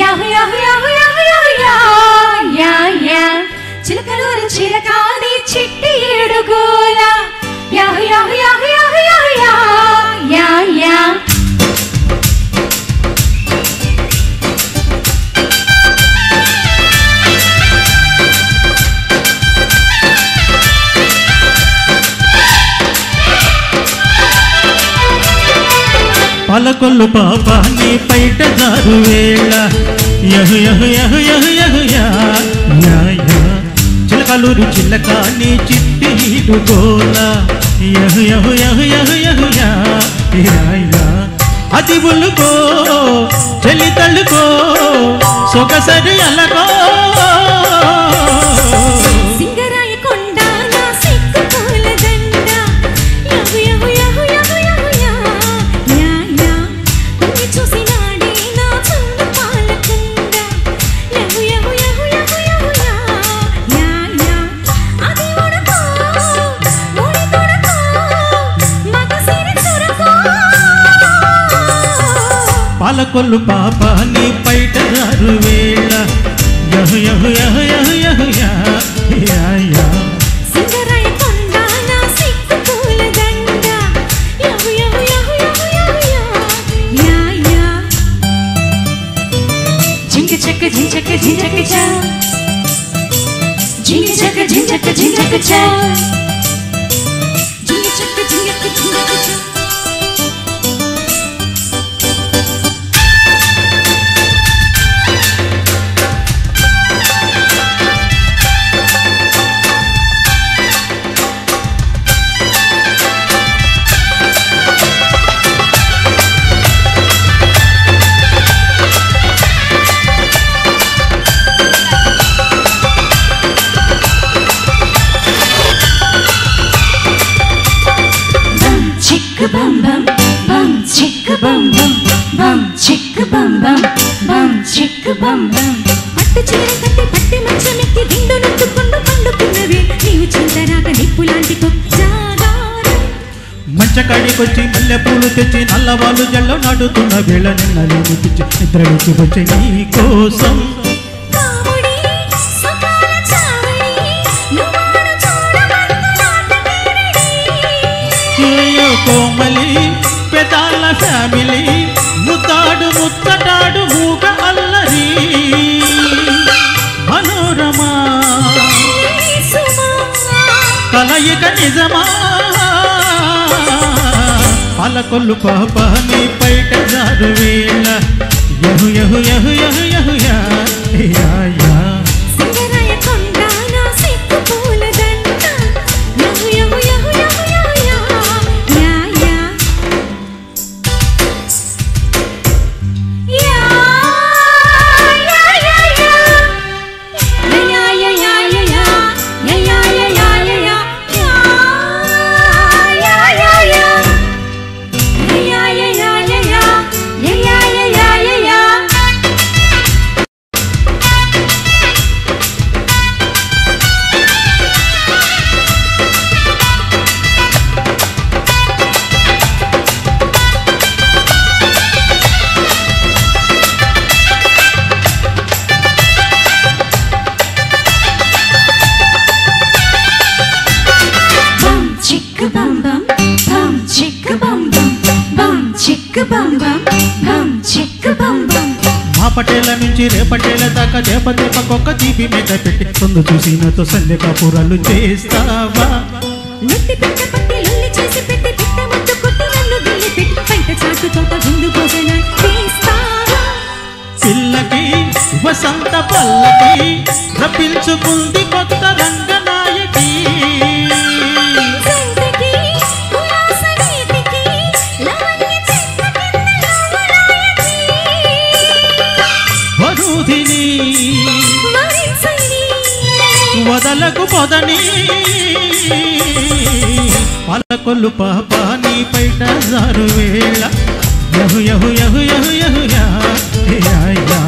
యాహు యాహు యాహు యాహు యాహు yeah yeah Chilakaluru Chilakani చిట్టి ఏడుగోల యాహు యాహు యాహు యాహు యాహు yeah yeah పలకొల్లు పాప నీ పైట జారు వేళ యహు యహు యహు యహు యహు యా యా చిలకలూరు చిలక నీ చిట్టి ఈడుగోల యహు యహు యహు యహు యహు యా యా అది ఉలుకో చెలి తల్లుకో సొగసరి అలకో పాలకొల్లు పాప నీ పైట జారు వేళ యహు యహు యహు యహు యహు యా యా సింగరాయ కొండ నా సిక్కు పూలదండ యహు యహు యహు యహు యహు యా యా జింక చక్క జించక జించక చా జింక చక్క జించక జించక చా జింక చక్క జించక జించక చా bum bum bum chicka bum bum bum chicka bum bum bum chicka bum bum పట్టు చీర కట్టి పట్టి మంచమెక్కి దిండు నొట్టుకుంటూ పండుకున్నవే నీవు చింతరాగ నిప్పులాంటి కొచ్చాగారం మంచకాడికొచ్చి మల్లె పూలు తెచ్చి నల్లవాళ్ళు జల్లో నాటుతున్న వేళ నిన్నలేము పిచ్చి నిద్రలోకి వచ్చే నీ కోసం కోమలి పెదాల ఫ్యామిలీ ముద్దాడు ముచ్చటాడు మూగ అల్లరి మనోరమా కలయిక నిజమా పాలకొల్లు పాప నీ పైట జారు వేళ యహు యహు యహు యహు యహు యా యా మా పటేల నుంచి రేపటేల దాకా దేప దేపకొక్క జీపి మీద పెట్టి తొందు చూసినతో సంధ్య కాపురాలు చేస్తావా పిల్లకి వసంత పల్లకి రప్పించుకుంది కొత్త రంగనాయకి వరుధిని వదలకు పొదని పాలకొల్లు పాప నీ పైట జారు వేళ యహు యహు యహు యహు యహు యా యా